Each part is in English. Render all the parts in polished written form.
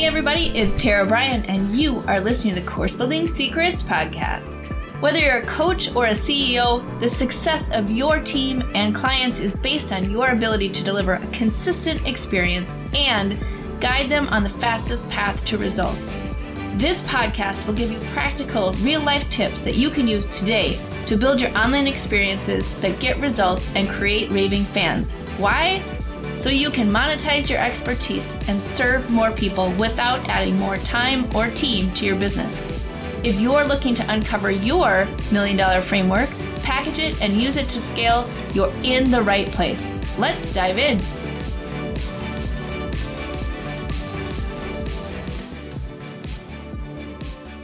Hey everybody, it's Tara Bryan, and you are listening to the Course Building Secrets podcast. Whether you're a coach or a CEO, the success of your team and clients is based on your ability to deliver a consistent experience and guide them on the fastest path to results. This podcast will give you practical, real-life tips that you can use today to build your online experiences that get results and create raving fans. Why? So you can monetize your expertise and serve more people without adding more time or team to your business. If you're looking to uncover your $1 million framework, package it, and use it to scale, you're in the right place. Let's dive in.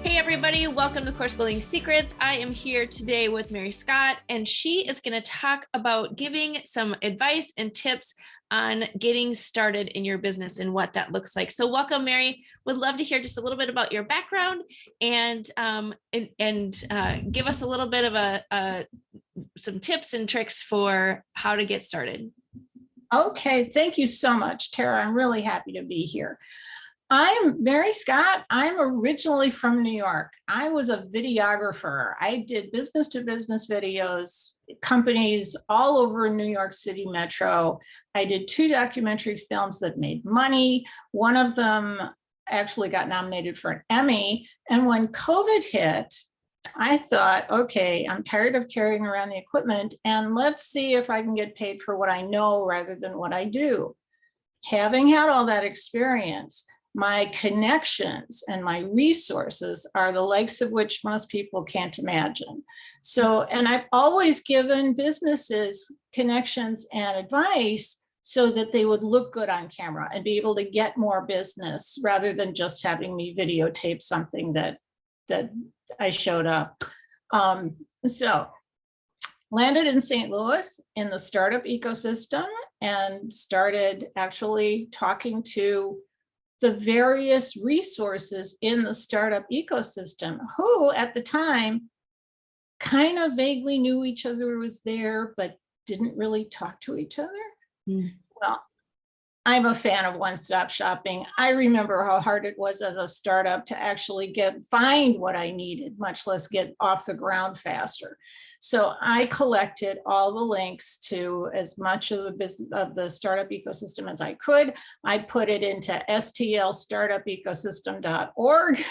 Hey everybody, welcome to Course Building Secrets. I am here today with Mary Scott, and she is going to talk about giving some advice and tips on getting started in your business and what that looks like. So welcome, Mary. Would love to hear just a little bit about your background and give us a little bit of some tips and tricks for how to get started. Okay, thank you so much, Tara. I'm really happy to be here. I'm Mary Scott. I'm originally from New York. I was a videographer. I did business-to-business videos, companies all over New York City Metro. I did 2 documentary films that made money. One of them actually got nominated for an Emmy. And when COVID hit, I thought, okay, I'm tired of carrying around the equipment, and let's see if I can get paid for what I know rather than what I do. Having had all that experience, my connections and my resources are the likes of which most people can't imagine. So, and I've always given businesses connections and advice so that they would look good on camera and be able to get more business rather than just having me videotape something that I showed up. So landed in St. Louis in the startup ecosystem and started actually talking to the various resources in the startup ecosystem who at the time kind of vaguely knew each other was there, but didn't really talk to each other. Well, I'm a fan of one-stop shopping. I remember how hard it was as a startup to actually find what I needed, much less get off the ground faster. So I collected all the links to as much of the business of the startup ecosystem as I could. I put it into stlstartupecosystem.org,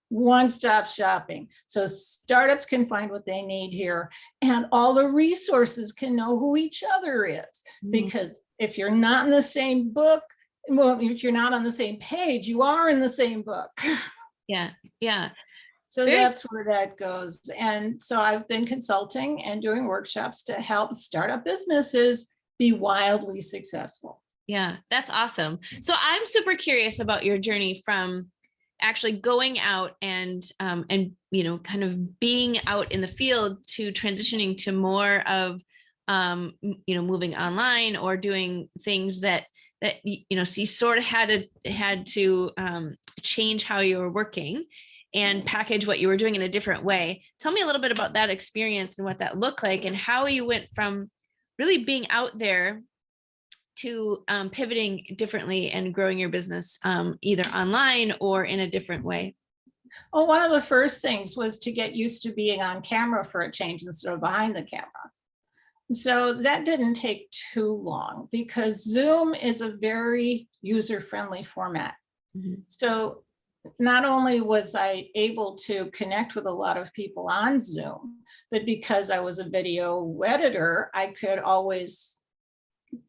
one-stop shopping. So startups can find what they need here, and all the resources can know who each other is. Because if you're not in the same book, well, if you're not on the same page, you are in the same book. Yeah. So that's where that goes. And so I've been consulting and doing workshops to help startup businesses be wildly successful. Yeah, that's awesome. So I'm super curious about your journey from actually going out and kind of being out in the field to transitioning to more of moving online or doing things that so you sort of had to change how you were working and package what you were doing in a different way. Tell me a little bit about that experience and what that looked like and how you went from really being out there to pivoting differently and growing your business either online or in a different way. Well, one of the first things was to get used to being on camera for a change instead of behind the camera. So that didn't take too long because Zoom is a very user-friendly format. So not only was I able to connect with a lot of people on Zoom, but because I was a video editor, I could always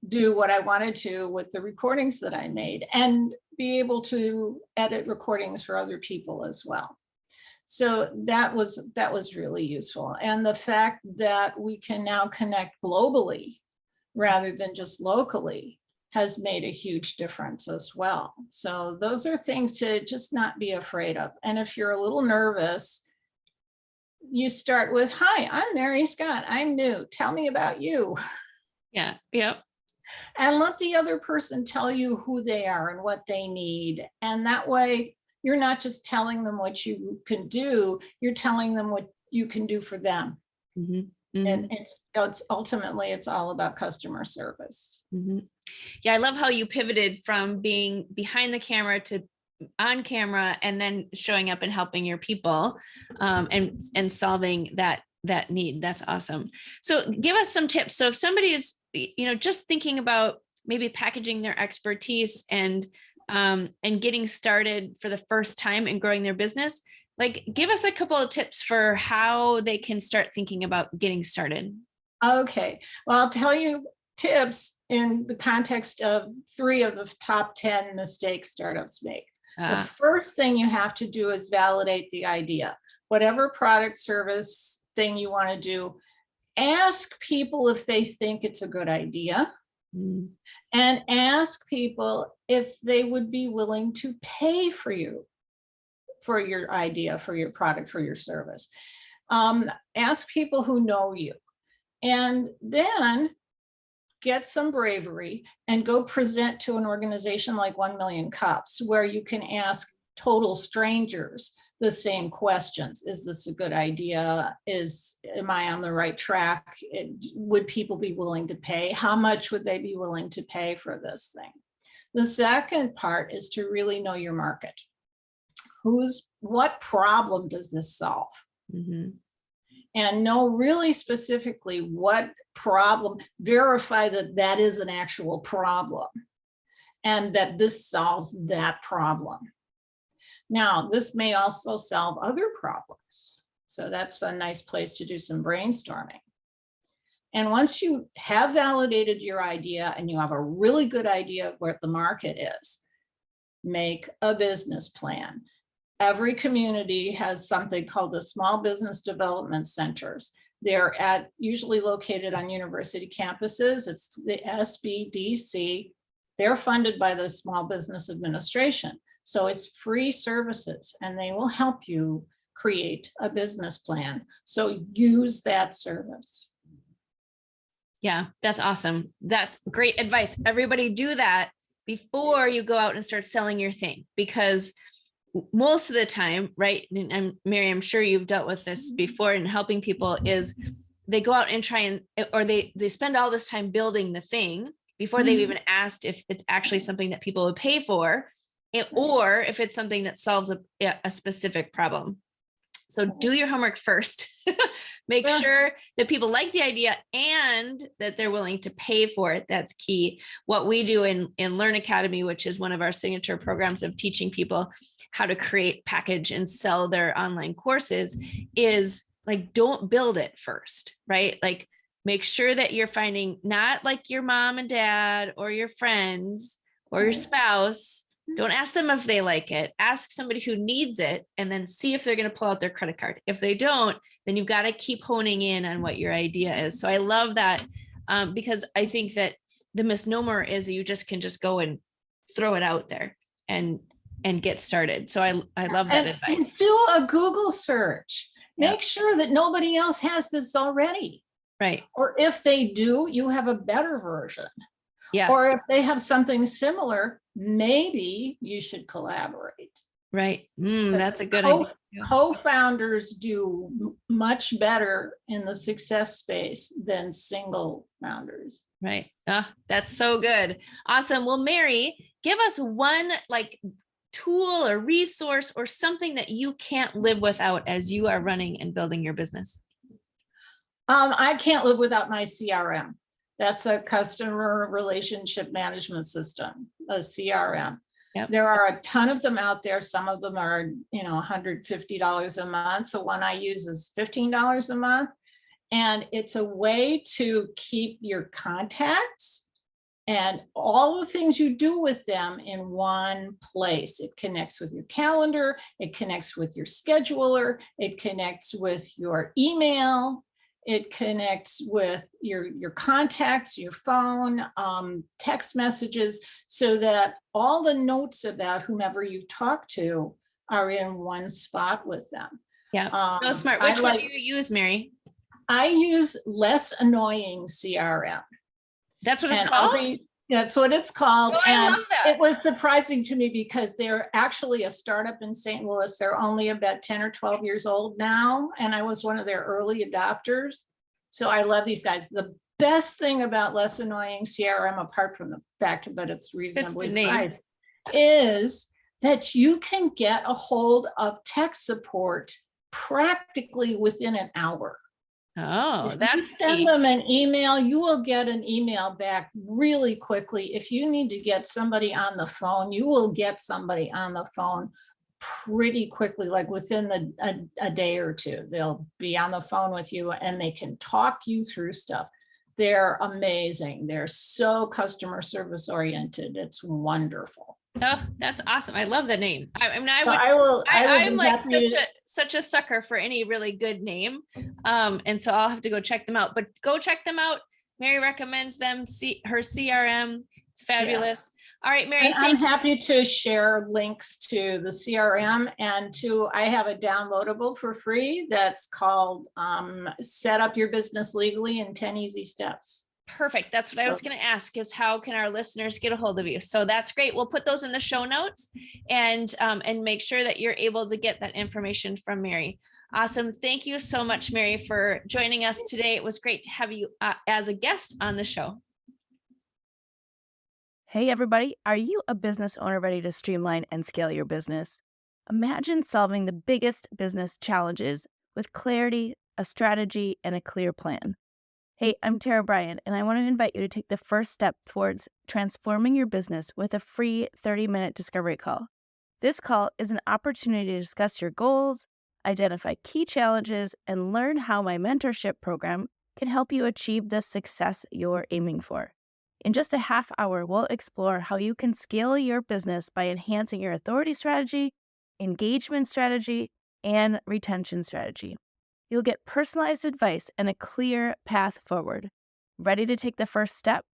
do what I wanted to with the recordings that I made and be able to edit recordings for other people as well. So that was really useful. And the fact that we can now connect globally rather than just locally has made a huge difference as well. So those are things to just not be afraid of. And if you're a little nervous, you start with, hi, I'm Mary Scott. I'm new. Tell me about you. Yeah. Yep. And let the other person tell you who they are and what they need. And that way, you're not just telling them what you can do, you're telling them what you can do for them. And it's ultimately, it's all about customer service. Yeah, I love how you pivoted from being behind the camera to on camera and then showing up and helping your people, and solving that need. That's awesome. So give us some tips. So if somebody is, just thinking about maybe packaging their expertise and getting started for the first time and growing their business, like give us a couple of tips for how they can start thinking about getting started. Okay, well, I'll tell you tips in the context of 3 of the top 10 mistakes startups make. The first thing you have to do is validate the idea. Whatever product, service thing you want to do, ask people if they think it's a good idea, and ask people if they would be willing to pay for you, for your idea, for your product, for your service. Ask people who know you, and then get some bravery and go present to an organization like 1 Million Cups, where you can ask total strangers the same questions. Is this a good idea? Am I on the right track? Would people be willing to pay? How much would they be willing to pay for this thing? The second part is to really know your market. What problem does this solve? And know really specifically what problem, verify that that is an actual problem and that this solves that problem. Now, this may also solve other problems. So that's a nice place to do some brainstorming. And once you have validated your idea and you have a really good idea of what the market is, make a business plan. Every community has something called the Small Business Development Centers. They're usually located on university campuses. It's the SBDC. They're funded by the Small Business Administration. So it's free services, and they will help you create a business plan. So use that service. Yeah, that's awesome. That's great advice. Everybody do that before you go out and start selling your thing, because most of the time, right? And Mary, I'm sure you've dealt with this before in helping people, is they go out and try or they spend all this time building the thing before they've even asked if it's actually something that people would pay for, or if it's something that solves a specific problem. So do your homework first. Make sure that people like the idea and that they're willing to pay for it. That's key. What we do in Learn Academy, which is one of our signature programs of teaching people how to create, package, and sell their online courses, is like, don't build it first, right? Like, make sure that you're finding not like your mom and dad or your friends or your spouse. Don't ask them if they like it. Ask somebody who needs it, and then see if they're going to pull out their credit card. If they don't, then you've got to keep honing in on what your idea is. So I love that, because I think that the misnomer is that you can go and throw it out there and get started. So I love that advice. And do a Google search. Make sure that nobody else has this already. Right. Or if they do, you have a better version. Yeah. Or if they have something similar, maybe you should collaborate. Right. That's a good idea. Co-founders do much better in the success space than single founders. Right. That's so good. Awesome. Well, Mary, give us one tool or resource or something that you can't live without as you are running and building your business. I can't live without my CRM. That's a customer relationship management system, a CRM. Yep. There are a ton of them out there. Some of them are, $150 a month. The one I use is $15 a month. And it's a way to keep your contacts and all the things you do with them in one place. It connects with your calendar. It connects with your scheduler. It connects with your email. It connects with your contacts, your phone, text messages, so that all the notes about whomever you talk to are in one spot with them. Yeah, so smart. Which one do you use, Mary? I use Less Annoying CRM. That's what it's called? That's what it's called. Oh, I love that. It was surprising to me because they're actually a startup in St. Louis. They're only about 10 or 12 years old now. And I was one of their early adopters. So I love these guys. The best thing about Less Annoying CRM, apart from the fact that it's reasonably priced, is that you can get a hold of tech support practically within an hour. Oh, If you that's send key. them an email, you will get an email back really quickly. If you need to get somebody on the phone, you will get somebody on the phone pretty quickly, like within a day or two. They'll be on the phone with you and they can talk you through stuff. They're amazing. They're so customer service oriented. It's wonderful. Oh, that's awesome. I love the name. I mean, So I will I'm be like happy to. such a sucker for any really good name. And so I'll have to go check them out, but go check them out. Mary recommends them. See her CRM. It's fabulous. All right, Mary. And I'm happy to share links to the CRM and I have a downloadable for free that's called Set Up Your Business Legally in 10 Easy Steps. Perfect. That's what I was going to ask, is how can our listeners get a hold of you? So that's great. We'll put those in the show notes and make sure that you're able to get that information from Mary. Awesome. Thank you so much, Mary, for joining us today. It was great to have you as a guest on the show. Hey, everybody. Are you a business owner ready to streamline and scale your business? Imagine solving the biggest business challenges with clarity, a strategy, and a clear plan. Hey, I'm Bryan, and I want to invite you to take the first step towards transforming your business with a free 30-minute discovery call. This call is an opportunity to discuss your goals, identify key challenges, and learn how my mentorship program can help you achieve the success you're aiming for. In just a half hour, we'll explore how you can scale your business by enhancing your authority strategy, engagement strategy, and retention strategy. You'll get personalized advice and a clear path forward. Ready to take the first step?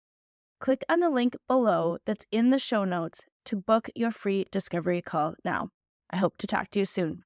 Click on the link below that's in the show notes to book your free discovery call now. I hope to talk to you soon.